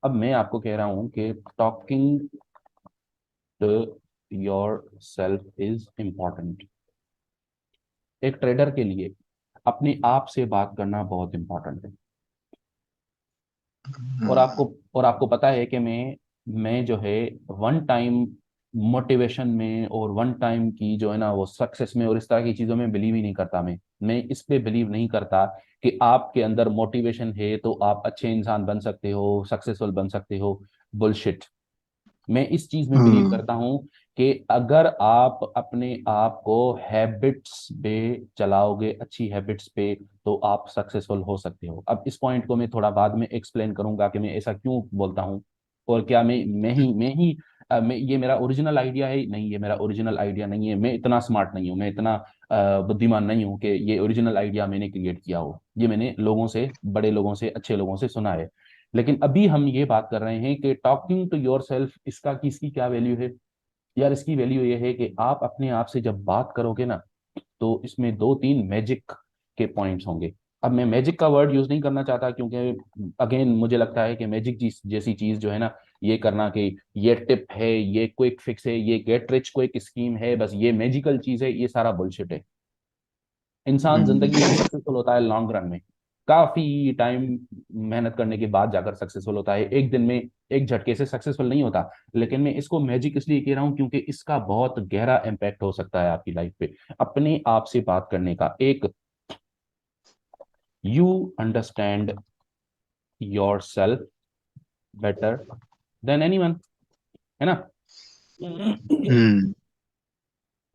अब मैं आपको कह रहा हूं कि talking to yourself is important. एक ट्रेडर के लिए अपने आप से बात करना बहुत इंपॉर्टेंट है। और हम्म। आपको और आपको पता है कि मैं जो है वन टाइम मोटिवेशन में और वन टाइम की जो है ना वो सक्सेस में और इस तरह की चीजों में बिलीव ही नहीं करता। मैं इस पे बिलीव नहीं करता कि आपके अंदर मोटिवेशन है तो आप अच्छे इंसान बन सकते हो, सक्सेसफुल बन सकते हो। बुलशिट। मैं इस चीज में बिलीव हम्म। करता हूं कि अगर आप अपने आप को हैबिट्स पे चलाओगे, अच्छी हैबिट्स पे, तो आप सक्सेसफुल हो सकते हो। अब इस पॉइंट को मैं थोड़ा बाद में एक्सप्लेन करूंगा कि मैं ऐसा क्यों बोलता हूं। और क्या मैं ही ये मेरा ओरिजिनल आइडिया है? नहीं, ये मेरा ओरिजिनल आइडिया नहीं है। मैं इतना स्मार्ट नहीं हूँ, मैं इतना बुद्धिमान नहीं हूँ कि ये ओरिजिनल आइडिया मैंने क्रिएट किया हो। ये मैंने लोगों से, बड़े लोगों से, अच्छे लोगों से सुना है। लेकिन अभी हम ये बात कर रहे हैं कि टॉकिंग टू योर सेल्फ, इसकी क्या वैल्यू है? यार इसकी वैल्यू ये है कि आप अपने आप से जब बात करोगे ना, तो इसमें दो तीन मैजिक के पॉइंट्स होंगे। अब मैं मैजिक का वर्ड यूज नहीं करना चाहता, क्योंकि अगेन मुझे लगता है कि मैजिक जैसी चीज जो है ना, ये करना कि ये टिप है, ये क्विक फिक्स है, ये गेट रिच क्विक स्कीम है, बस ये मैजिकल चीज है, ये सारा बुलशिट है। इंसान हम्म। जिंदगी में सक्सेसफुल होता है लॉन्ग रन में। काफी टाइम मेहनत करने के बाद जाकर सक्सेसफुल होता है, एक दिन में एक झटके से सक्सेसफुल नहीं होता। लेकिन मैं इसको मैजिक इसलिए कह रहा हूं क्योंकि इसका बहुत गहरा इम्पैक्ट हो सकता है आपकी लाइफ पे। अपने आप से बात करने का एक, you understand your self better than anyone, है ना? हम्म।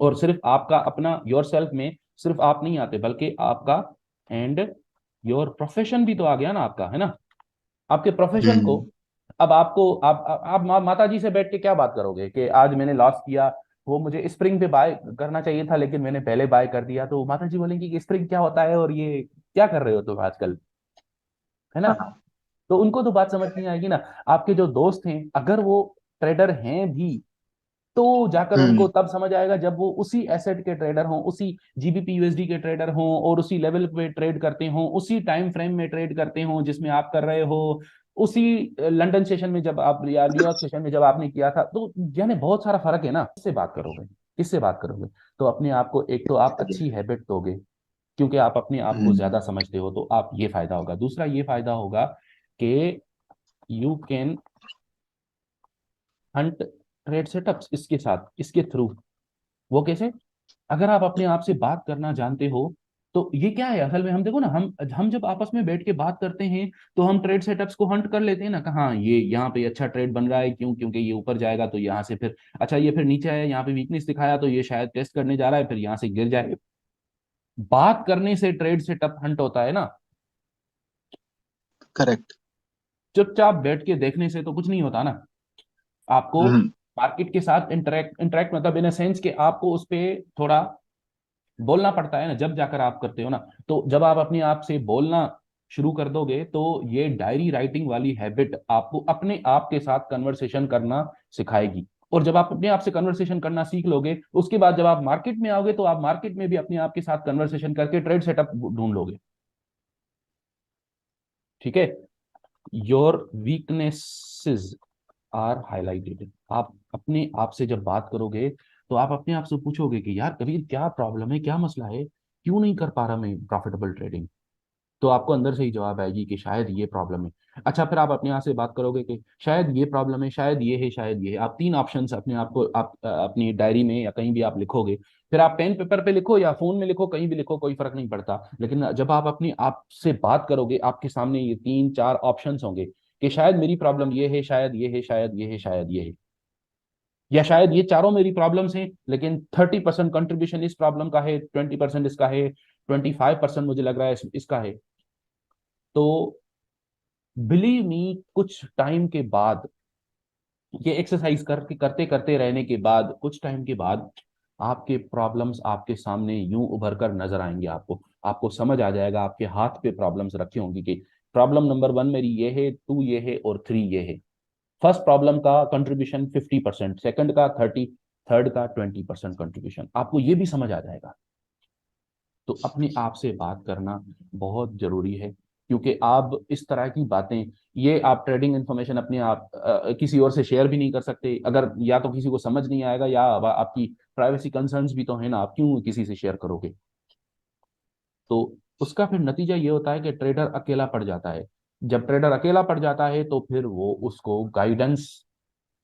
और सिर्फ आपका अपना योर सेल्फ में सिर्फ आप नहीं आते, बल्कि आपका एंड योर प्रोफेशन भी तो आ गया ना आपका, है ना? आपके प्रोफेशन को, हम्म। अब आपको आप माता जी से बैठ के क्या बात करोगे कि आज मैंने लॉस किया, वो मुझे स्प्रिंग पे बाय करना चाहिए था लेकिन मैंने पहले बाय कर दिया, तो माता जी बोलेंगी कि स्प्रिंग क्या होता है और ये क्या कर रहे हो तुम आजकल, है ना? हाँ। तो उनको तो बात समझ नहीं आएगी ना। आपके जो दोस्त हैं, अगर वो ट्रेडर हैं भी, तो जाकर उनको हम्म। तब समझ आएगा जब वो उसी एसेट के ट्रेडर हों, उसी जीबीपी यूएसडी के ट्रेडर हों, और उसी लेवल पे ट्रेड करते हों, उसी टाइम फ्रेम में ट्रेड करते हों जिसमें आप कर रहे हो, उसी लंदन सेशन में जब आप, या न्यूयॉर्क सेशन में जब आपने किया था। तो यानी बहुत सारा फर्क है ना। किससे बात करोगे? किससे बात करोगे? तो अपने आप को, एक तो आप अच्छी हैबिट दोगे, क्योंकि आप अपने आप को हम्म। ज्यादा समझते हो, तो आप, ये फायदा होगा। दूसरा ये फायदा होगा कि you can Hunt trade setups इसके साथ, इसके थ्रू। वो कैसे? अगर आप अपने आप से बात करना जानते हो, तो ये क्या है असल में, हम देखो ना, हम जब आपस में बैठ के बात करते हैं, तो हम ट्रेड सेटअप्स को हंट कर लेते हैं ना, कहाँ ये यहाँ पे अच्छा ट्रेड बन रहा है, क्यों? क्योंकि ये ऊपर जाएगा तो यहाँ से फिर अच्छा, ये फिर नीचे आया, यहाँ पे वीकनेस दिखाया तो ये शायद टेस्ट करने जा रहा है, फिर यहाँ से गिर जाए। बात करने से ट्रेड सेटअप हंट होता है ना। करेक्ट। चुपचाप बैठ के देखने से तो कुछ नहीं होता ना। आपको हम्म। मार्केट के साथ इंटरेक्ट इंटरेक्ट मतलब इन सेंस कि आपको उस पर थोड़ा बोलना पड़ता है ना, जब जाकर आप करते हो ना। तो जब आप अपने आप से बोलना शुरू कर दोगे, तो ये डायरी राइटिंग वाली हैबिट आपको अपने आप के साथ कन्वर्सेशन करना सिखाएगी। और जब आप अपने आप से कन्वर्सेशन करना सीख लोगे, उसके बाद जब आप मार्केट में आओगे, तो आप मार्केट में भी अपने आप के साथ कन्वर्सेशन करके ट्रेड सेटअप ढूंढ लोगे। ठीक है? Your weaknesses are highlighted. आप अपने आप से जब बात करोगे, तो आप अपने आप से पूछोगे कि यार कबीर, क्या प्रॉब्लम है, क्या मसला है, क्यों नहीं कर पा रहा मैं प्रॉफिटेबल ट्रेडिंग? तो आपको अंदर से ही जवाब आएगी कि शायद ये प्रॉब्लम है। अच्छा, फिर आप अपने आप से बात करोगे कि शायद ये प्रॉब्लम है, शायद ये है, शायद ये है। आप तीन ऑप्शंस अपने आप को, आप अपनी डायरी में या कहीं भी आप लिखोगे। फिर आप पेन पेपर पे लिखो या फोन में लिखो, कहीं भी लिखो, कोई फर्क नहीं पड़ता। लेकिन जब आप अपनी आप से बात करोगे, आपके सामने ये तीन चार ऑप्शंस होंगे कि शायद मेरी प्रॉब्लम ये है, शायद ये है, शायद ये है, शायद ये है। या शायद ये चारों मेरी प्रॉब्लम्स हैं, लेकिन 30% कंट्रीब्यूशन इस प्रॉब्लम का है, 20% इसका है, 25% मुझे लग रहा है इसका है। तो बिलीव मी, कुछ टाइम के बाद, ये एक्सरसाइज करके करते करते रहने के बाद, कुछ टाइम के बाद आपके प्रॉब्लम्स आपके सामने यूं उभर कर नजर आएंगे। आपको आपको समझ आ जाएगा, आपके हाथ पे प्रॉब्लम्स रखी होंगी कि प्रॉब्लम नंबर वन मेरी ये है, टू ये है, और थ्री ये है। फर्स्ट प्रॉब्लम का कंट्रीब्यूशन 50%, सेकंड का 30, थर्ड का 20% कंट्रीब्यूशन, आपको ये भी समझ आ जाएगा। तो अपने आप से बात करना बहुत जरूरी है। क्योंकि आप इस तरह की बातें, ये आप ट्रेडिंग इन्फॉर्मेशन अपने आप किसी और से शेयर भी नहीं कर सकते। अगर या तो किसी को समझ नहीं आएगा, या आपकी प्राइवेसी कंसर्न्स भी तो है ना, आप क्यों किसी से शेयर करोगे। तो उसका फिर नतीजा ये होता है कि ट्रेडर अकेला पड़ जाता है। जब ट्रेडर अकेला पड़ जाता है तो फिर वो उसको गाइडेंस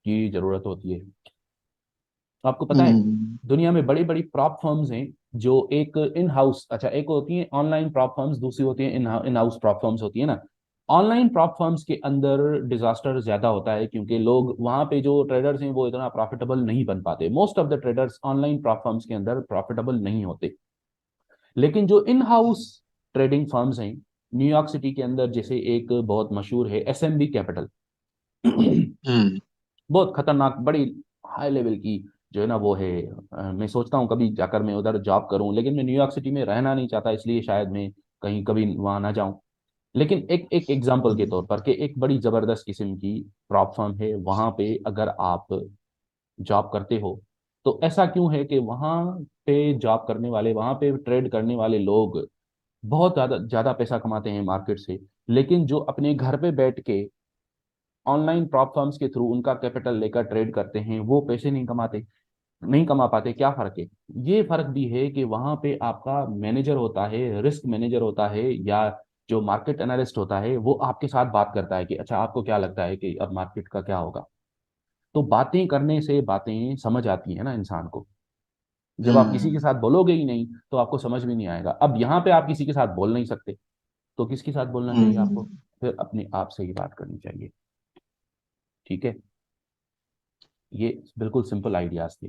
की जरूरत होती है। आपको पता है, हम्म। दुनिया में बड़ी बड़ी प्रॉप फर्म्स हैं जो एक इन हाउस, अच्छा एक होती है ऑनलाइन प्रॉप फर्म्स, दूसरी होती है इन हाउस प्रॉप फर्म्स होती है ना। ऑनलाइन प्रॉप फर्म्स के अंदर डिजास्टर ज्यादा होता है, क्योंकि लोग वहां पे जो ट्रेडर्स हैं वो इतना प्रॉफिटेबल नहीं बन पाते। Most of the traders online prop firms के अंदर प्रॉफिटेबल नहीं होते। लेकिन जो इन हाउस ट्रेडिंग फर्म्स हैं, न्यूयॉर्क सिटी के अंदर जैसे एक बहुत मशहूर है एसएमबी कैपिटल, हम्म। बहुत खतरनाक बड़ी हाई लेवल की जो है ना वो है। मैं सोचता हूँ कभी जाकर मैं उधर जॉब करूँ, लेकिन मैं न्यूयॉर्क सिटी में रहना नहीं चाहता, इसलिए शायद मैं कहीं कभी वहां ना जाऊं। लेकिन एक एक एग्जांपल के हम्म। तौर पर कि एक बड़ी जबरदस्त किस्म की प्रॉप फर्म है वहां पे, अगर आप जॉब करते हो तो ऐसा क्यों है कि वहां पे जॉब करने वाले, वहां पे ट्रेड करने वाले लोग बहुत ज्यादा ज्यादा पैसा कमाते हैं मार्केट से। लेकिन जो अपने घर पे बैठ के ऑनलाइन प्रॉप फर्म्स के थ्रू उनका कैपिटल लेकर ट्रेड करते हैं, वो पैसे नहीं कमाते, नहीं कमा पाते। क्या फर्क है? ये फर्क भी है कि वहां पे आपका मैनेजर होता है, रिस्क मैनेजर होता है, या जो मार्केट एनालिस्ट होता है वो आपके साथ बात करता है कि अच्छा आपको क्या लगता है कि अब मार्केट का क्या होगा। तो बातें करने से बातें समझ आती है ना इंसान को। जब आप किसी के हम्म। साथ बोलोगे ही नहीं तो आपको समझ भी नहीं आएगा। अब यहाँ पे आप किसी के साथ बोल नहीं सकते, तो किसके साथ बोलना चाहिए आपको? हम्म। फिर अपने आप से ही बात करनी चाहिए। ठीक है, ये बिल्कुल सिंपल आइडियाज थे।